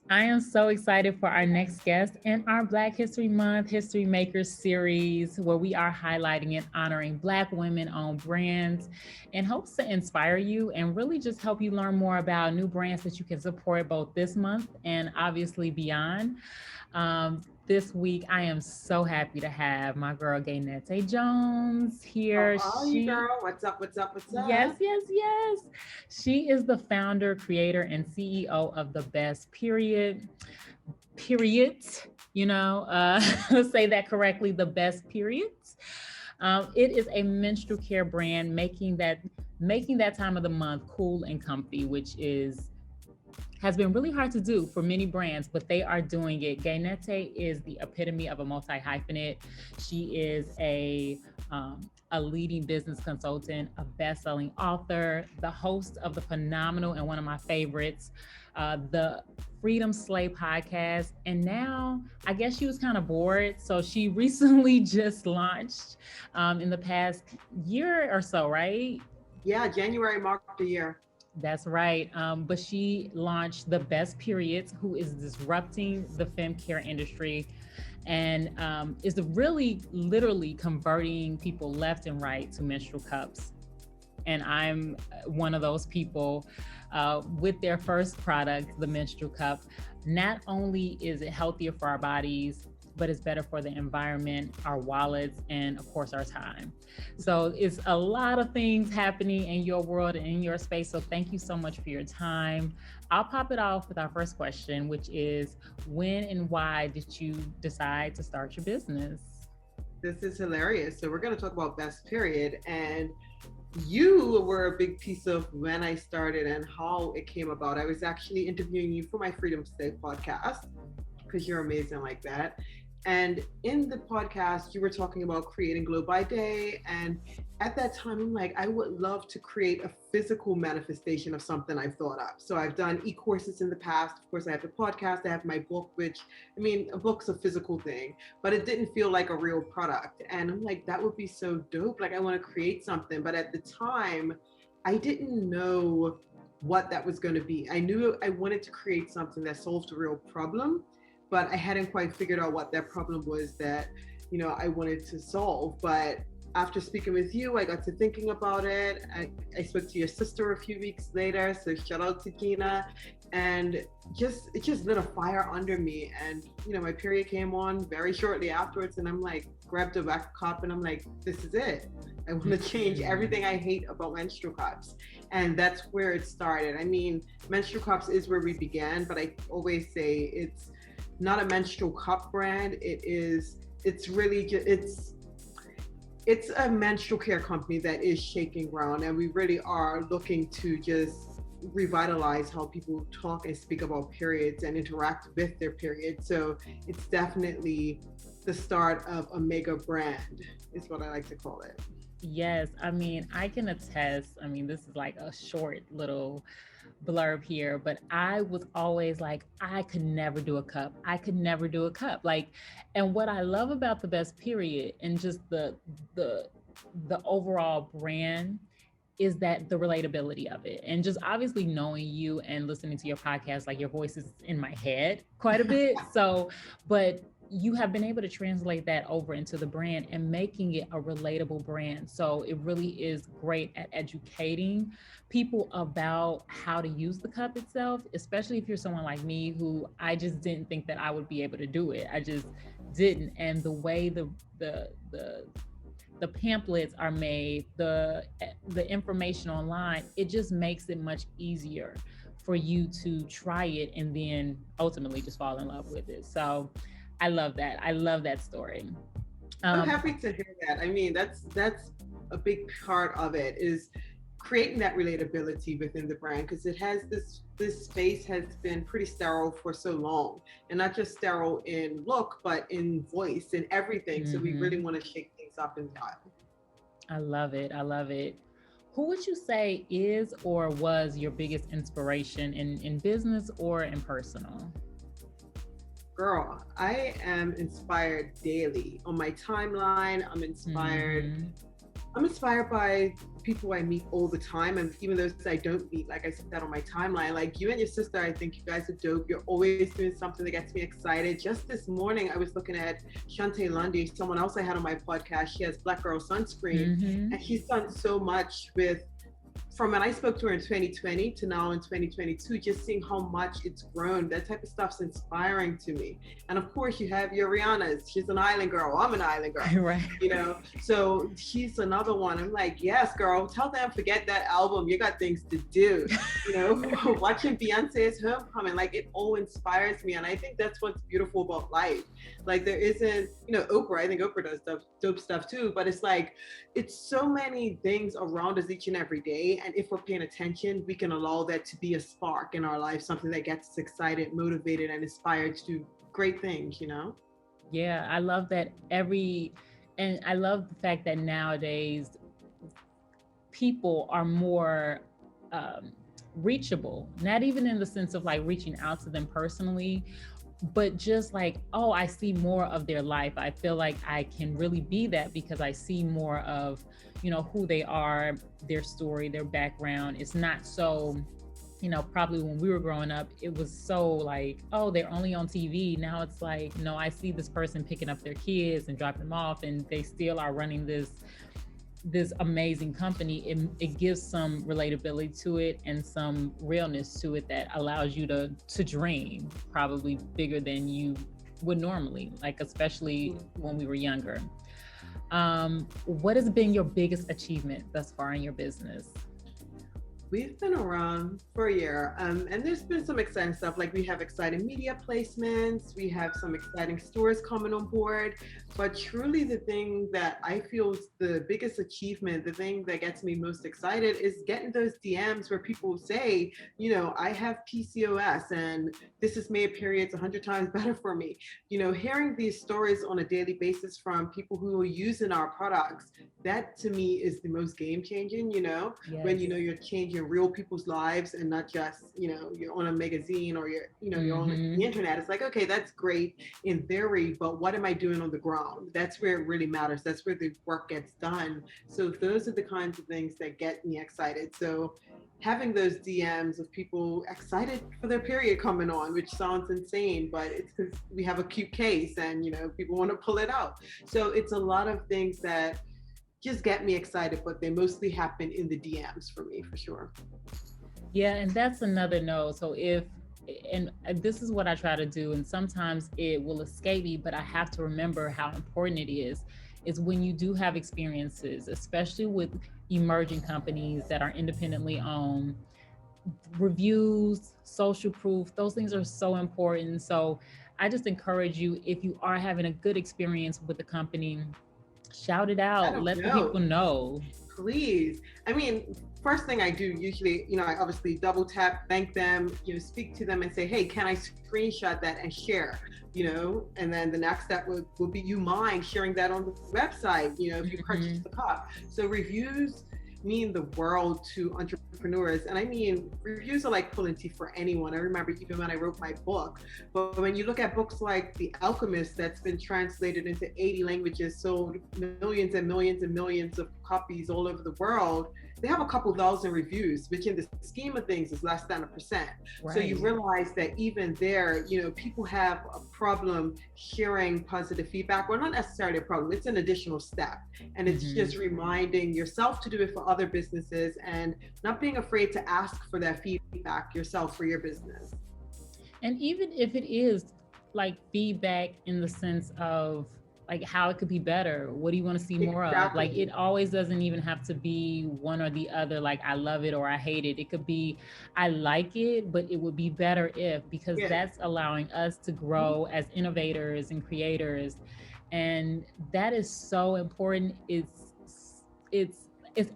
I am so excited for our next guest in our Black History Month History Makers series, where we are highlighting and honoring Black women owned brands in hopes to inspire you and really just help you learn more about new brands that you can support both this month and obviously beyond. This week, I am so happy to have my girl Gayneté Jones How here. are you, girl? What's up? What's up? What's Yes, up? yes, yes. She is the founder, creator, and CEO of the Best Periodt. Let's say that correctly. The Best Periods. It is a menstrual care brand making that time of the month cool and comfy, which is has been really hard to do for many brands, but they are doing it. Gayneté is the epitome of a multi hyphenate. She is a leading business consultant, a best-selling author, the host of the phenomenal and one of my favorites, the Freedom Slay podcast. And now I guess she was kind of bored. So she recently just launched in the past year or so, right? Yeah, January marked a year. That's right. But she launched the Best Periods, who is disrupting the fem care industry and is really literally converting people left and right to menstrual cups. And I'm one of those people with their first product, the menstrual cup. Not only is it healthier for our bodies, but it's better for the environment, our wallets, and of course, our time. So it's a lot of things happening in your world and in your space. So thank you so much for your time. I'll pop it off with our first question, which is when and why did you decide to start your business? This is hilarious. So we're going to talk about Best Period, and you were a big piece of when I started and how it came about. I was actually interviewing you for my Freedom State podcast because you're amazing like that. And in the podcast, you were talking about creating Glow by Day. And at that time, I'm like, I would love to create a physical manifestation of something I've thought up. So I've done e-courses in the past. Of course, I have the podcast, I have my book, which, I mean, a book's a physical thing, but it didn't feel like a real product. And I'm like, that would be so dope. Like, I want to create something. But at the time, I didn't know what that was going to be. I knew I wanted to create something that solved a real problem, but I hadn't quite figured out what that problem was that, I wanted to solve. But after speaking with you, I got to thinking about it. I spoke to your sister a few weeks later, so shout out to Gina. And it just lit a fire under me. And, my period came on very shortly afterwards. And I'm like, grabbed a back cup and I'm like, this is it. I want to change everything I hate about menstrual cups. And that's where it started. I mean, menstrual cups is where we began, but I always say it's not a menstrual cup brand. It's really just, it's a menstrual care company that is shaking ground, and we really are looking to just revitalize how people talk and speak about periods and interact with their periods. So it's definitely the start of a mega brand, is what I like to call it. Yes, I mean, I can attest. I mean, this is like a short little blurb here, but I was always like, I could never do a cup. I could never do a cup. Like, and what I love about the Best Period and just the the overall brand is that the relatability of it. And just obviously knowing you and listening to your podcast, like your voice is in my head quite a bit. So, but you have been able to translate that over into the brand and making it a relatable brand. So it really is great at educating people about how to use the cup itself, especially if you're someone like me who I just didn't think that I would be able to do it. I just didn't. And the way the pamphlets are made, the information online, it just makes it much easier for you to try it and then ultimately just fall in love with it. So I love that. I love that story. I'm Um, happy to hear that. I mean, that's a big part of it, is creating that relatability within the brand, because it has this space has been pretty sterile for so long, and not just sterile in look, but in voice and everything. So we really mhm. want to shake things up in that. I love it. I love it. Who would you say is or was your biggest inspiration in business or in personal? Girl, I am inspired daily on my timeline. I'm inspired. Hmm. I'm inspired by people I meet all the time, and even those I don't meet, like I said on my timeline, like you and your sister, I think you guys are dope. You're always doing something that gets me excited. Just this morning, I was looking at Shantae Lundy, someone else I had on my podcast. She has Black Girl Sunscreen, and she's done so much with, from when I spoke to her in 2020 to now in 2022, just seeing how much it's grown. That type of stuff's inspiring to me. And of course, you have your Rihanna's. She's an island girl. I'm an island girl. Right. You know, so she's another one. I'm like, yes, girl. Tell them forget that album. You got things to do. You know, watching Beyonce's Homecoming, like it all inspires me, and I think that's what's beautiful about life. Like there isn't, you know, Oprah. I think Oprah does dope stuff too. But it's like, it's so many things around us each and every day. And if we're paying attention, we can allow that to be a spark in our life, something that gets us excited, motivated, and inspired to do great things, you know? Yeah, I love that and I love the fact that nowadays people are more reachable, not even in the sense of like reaching out to them personally, but just like, oh, I see more of their life. I feel like I can really be that because I see more of, you know, who they are, their story, their background. It's not so, you know, probably when we were growing up, it was so like, oh, they're only on TV. Now it's like, no, I see this person picking up their kids and dropping them off, and they still are running this amazing company. It gives some relatability to it and some realness to it that allows you to dream probably bigger than you would normally, like especially when we were younger. What has been your biggest achievement thus far in your business? We've been around for a year, and there's been some exciting stuff. Like we have exciting media placements, we have some exciting stores coming on board. But truly, the thing that I feel is the biggest achievement, the thing that gets me most excited, is getting those DMs where people say, you know, I have PCOS, and this has made periods 100 times better for me. You know, hearing these stories on a daily basis from people who are using our products, that to me is the most game changing. You know, Yes. when you know you're changing real people's lives and not just, you know, you're on a magazine or you're, you know, you're on the internet. It's like, okay, that's great in theory, but what am I doing on the ground? That's where it really matters. That's where the work gets done. So those are the kinds of things that get me excited. So having those DMs of people excited for their period coming on, which sounds insane, but it's because we have a cute case and, you know, people want to pull it out. So it's a lot of things that just get me excited, but they mostly happen in the DMs for me, for sure. Yeah, and that's another no. So and this is what I try to do, and sometimes it will escape me, but I have to remember how important it is when you do have experiences, especially with emerging companies that are independently owned, reviews, social proof, those things are so important. So I just encourage you, if you are having a good experience with the company, shout it out, let the people know. Please. I mean, first thing I do usually, you know, I obviously double tap, thank them, you know, speak to them and say, hey, can I screenshot that and share, you know? And then the next step would be, you mind sharing that on the website, you know, if you purchase the cup. So reviews mean the world to entrepreneurs. And I mean, reviews are like pulling teeth for anyone. I remember even when I wrote my book, but when you look at books like The Alchemist, that's been translated into 80 languages, sold millions and millions and millions of copies all over the world, they have a couple thousand reviews, which in the scheme of things is less than 1%. Right. So you realize that even there, you know, people have a problem sharing positive feedback. Well, not necessarily a problem, it's an additional step. And it's just reminding yourself to do it for other businesses and not being afraid to ask for that feedback yourself for your business. And even if it is like feedback in the sense of like how it could be better, what do you want to see more of? Like it always doesn't even have to be one or the other, like I love it or I hate it. It could be I like it, but it would be better if, because that's allowing us to grow as innovators and creators. And that is so important. It's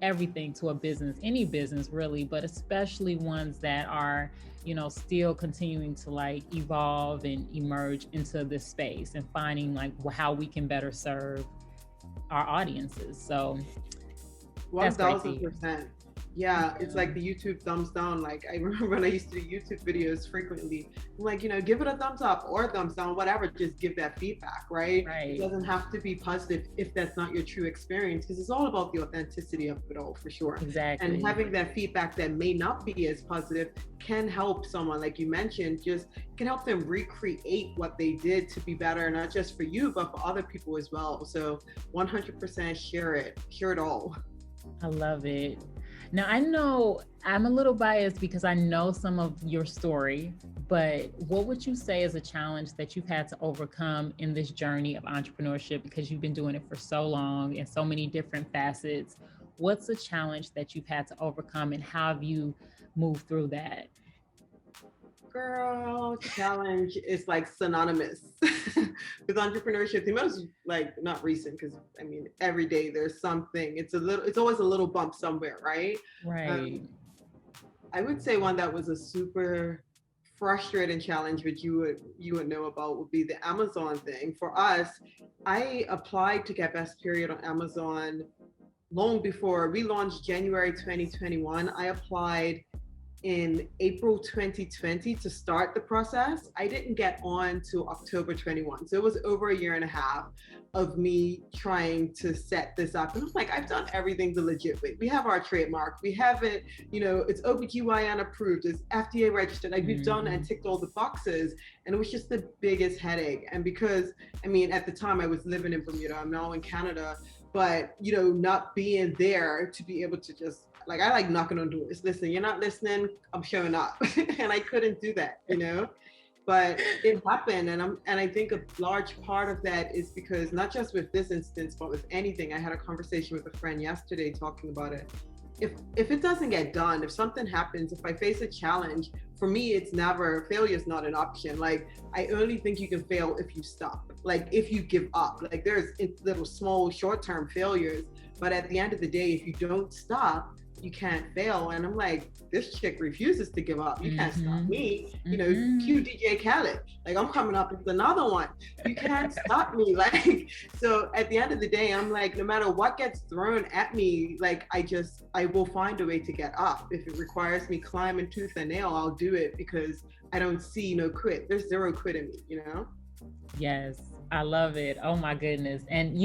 everything to a business, any business really, but especially ones that are, you know, still continuing to like evolve and emerge into this space and finding like how we can better serve our audiences. So 1000%. Yeah, it's Yeah. like the YouTube thumbs down. Like I remember when I used to do YouTube videos frequently. I'm like, give it a thumbs up or a thumbs down, whatever. Just give that feedback, right? It Right. doesn't have to be positive if that's not your true experience, because it's all about the authenticity of it all for sure. And Exactly. having that feedback that may not be as positive can help someone, like you mentioned, just can help them recreate what they did to be better, not just for you, but for other people as well. So 100% share it all. I love it. Now, I know I'm a little biased because I know some of your story, but what would you say is a challenge that you've had to overcome in this journey of entrepreneurship because you've been doing it for so long in so many different facets? What's a challenge that you've had to overcome and how have you moved through that? Girl, challenge is like synonymous with entrepreneurship. The most like not recent because I mean every day there's something. It's always a little bump somewhere, right? Right. Um, I would say one that was a super frustrating challenge, which you would know about, would be the Amazon thing. For us, I applied to get Best Period on Amazon long before we launched January 2021. I applied in April 2020 to start the process. I didn't get on till October 21. So it was over a year and a half of me trying to set this up. And I'm like, I've done everything the legit way. We have our trademark. We have it, it's OBGYN approved, it's FDA registered. Like we've done and Hmm. ticked all the boxes. And it was just the biggest headache. And because, I mean, at the time I was living in Bermuda, I'm now in Canada, but not being there to be able to just like I like knocking on doors. Listen, you're not listening, I'm showing up. And I couldn't do that. But it happened, and I think a large part of that is because not just with this instance, but with anything. I had a conversation with a friend yesterday talking about it. If it doesn't get done, if something happens, if I face a challenge, for me it's never, failure is not an option. Like I only think you can fail if you stop, like if you give up. Like there's little small short-term failures, but at the end of the day, if you don't stop, you can't fail. And I'm like, this chick refuses to give up. You can't stop Hmm. me. Hmm. Cue DJ Khaled. Like I'm coming up with another one. You can't stop me. Like, so at the end of the day, I'm like, no matter what gets thrown at me, like I will find a way to get up. If it requires me climbing tooth and nail, I'll do it because I don't see no quit. There's zero quit in me. Yes, I love it. Oh my goodness. And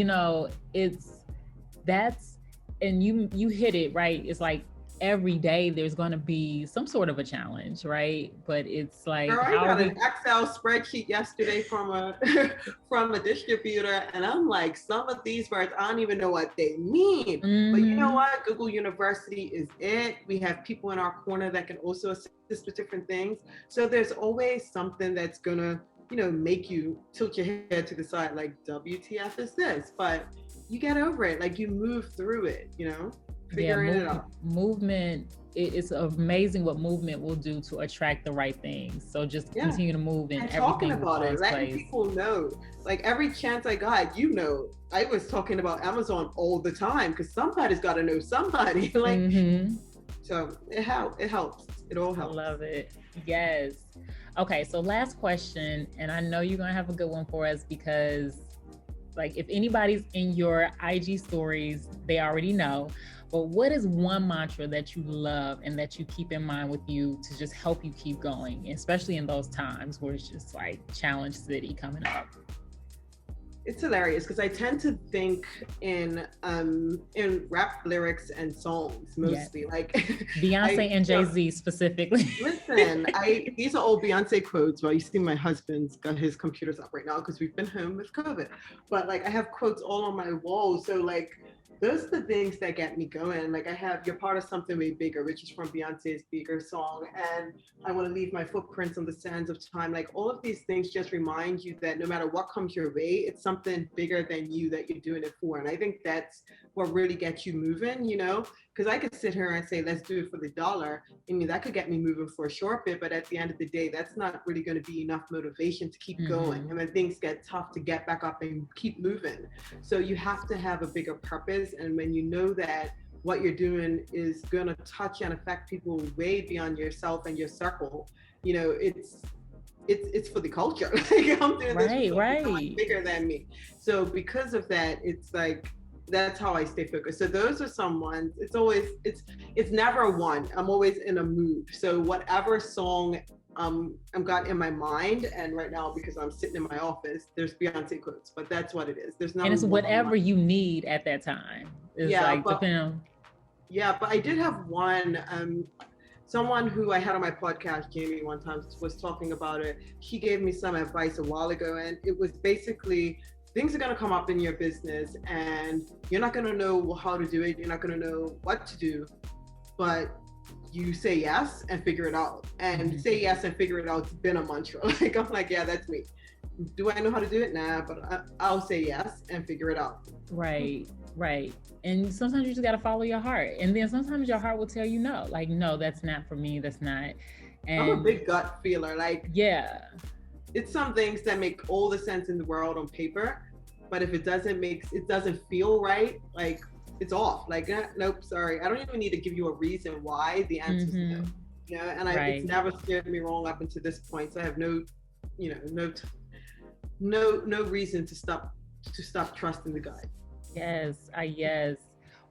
it's that's and you hit it right. It's like every day there's going to be some sort of a challenge, right? But it's like Girl, I how got an we Excel spreadsheet yesterday from a from a distributor, and I'm like, some of these words I don't even know what they mean. But you know Mhm. what? Google University is it. We have people in our corner that can also assist with different things. So there's always something that's gonna, make you tilt your head to the side, like WTF is this? But you get over it. Like you move through it, Yeah, figuring it out. movement it's amazing what movement will do to attract the right things. So just Yeah. continue to move and And talking everything will about fall it, into letting place. people know. Like every chance I got, I was talking about Amazon all the time because somebody's got to know somebody. Like, Mhm. so it helps. It all I helps. love it. Yes. Okay, so last question, and I know you're going to have a good one for us because like if anybody's in your IG stories, they already know. But what is one mantra that you love and that you keep in mind with you to just help you keep going, especially in those times where it's just like challenge city coming up? It's hilarious because I tend to think in rap lyrics and songs Yeah. mostly. Like Beyonce I and Jay-Z specifically. listen, I these are all Beyonce quotes. Well, you see my husband's got his computers up right now because we've been home with COVID. But like I have quotes all on my wall. So like those are the things that get me going. Like I have You're Part of Something Way Bigger, which is from Beyonce's Bigger song. And I want to leave my footprints on the sands of time. Like all of these things just remind you that no matter what comes your way, it's something bigger than you that you're doing it for. And I think that's what really gets you moving. Because I could sit here and say, let's do it for the dollar. I mean, that could get me moving for a short bit, but at the end of the day, that's not really going to be enough motivation to keep going. Hmm. And when things get tough, to get back up and keep moving. So you have to have a bigger purpose. And when you know that what you're doing is going to touch and affect people way beyond yourself and your circle, it's for the culture. Like I'm doing this for Right, something so much right. bigger than me. So because of that, it's like that's how I stay focused. So those are some ones. It's never one. I'm always in a mood. So whatever song I've got in my mind, and right now because I'm sitting in my office, there's Beyonce quotes, but that's what it is. There's And never it's one on my. whatever you need at that time. It's Yeah, like depending on. yeah, but I did have one. Someone who I had on my podcast, Jamie, one time was talking about it. He gave me some advice a while ago, and it was basically things are going to come up in your business, and you're not going to know how to do it. You're not going to know what to do, but you say yes and figure it out. And say yes and figure it out. It's been a mantra. Like I'm like, yeah, that's me. Do I know how to do it? Nah, but I'll say yes and figure it out. Right, right. And sometimes you just got to follow your heart. And then sometimes your heart will tell you no. Like, no, that's not for me. That's not. I'm a And big gut feeler. Like, yeah, it's some things that make all the sense in the world on paper, but if it doesn't feel right, like it's off. Like, nope, sorry. I don't even need to give you a reason why. The answer is no. You know, and right. it's never scared me wrong up until this point. So I have no, you know, no reason to stop trusting the gut. Yes, yes.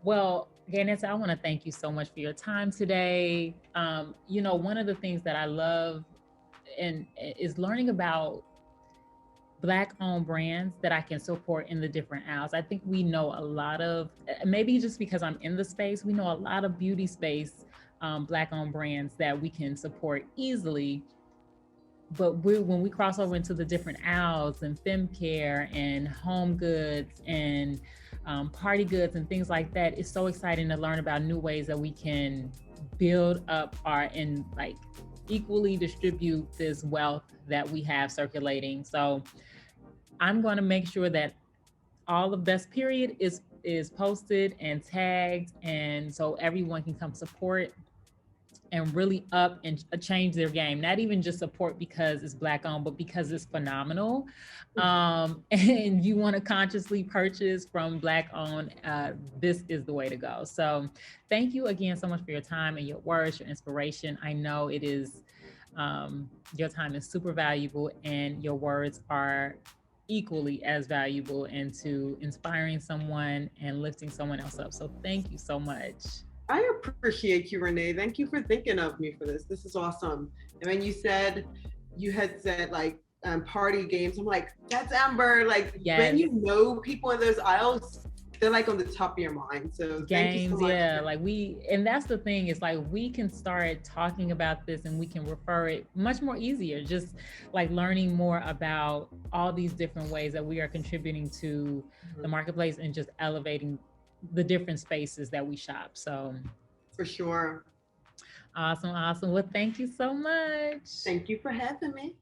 Well, Gayneté, I want to thank you so much for your time today. You know, one of the things that I love and is learning about Black-owned brands that I can support in the different aisles. I think we know a lot of, maybe just because I'm in the space, we know a lot of beauty space Black-owned brands that we can support easily. But when we cross over into the different aisles and fem care and home goods and party goods and things like that, it's so exciting to learn about new ways that we can build up and like equally distribute this wealth that we have circulating. So I'm going to make sure that all of Best Period is posted and tagged, and so everyone can come support and really up and change their game. Not even just support because it's Black owned, but because it's phenomenal. And you want to consciously purchase from Black owned, this is the way to go. So thank you again so much for your time and your words, your inspiration. I know it is, your time is super valuable and your words are equally as valuable into inspiring someone and lifting someone else up. So thank you so much. I appreciate you, Renee. Thank you for thinking of me for this. This is awesome. And when you had said like party games, I'm like, that's Amber. Like when you know people in those aisles, they're like on the top of your mind. So games, thank you so much. Yeah, like and that's the thing is like we can start talking about this and we can refer it much more easier, just like learning more about all these different ways that we are contributing to the marketplace and just elevating the different spaces that we shop. So for sure. Awesome. Well, thank you so much. Thank you for having me.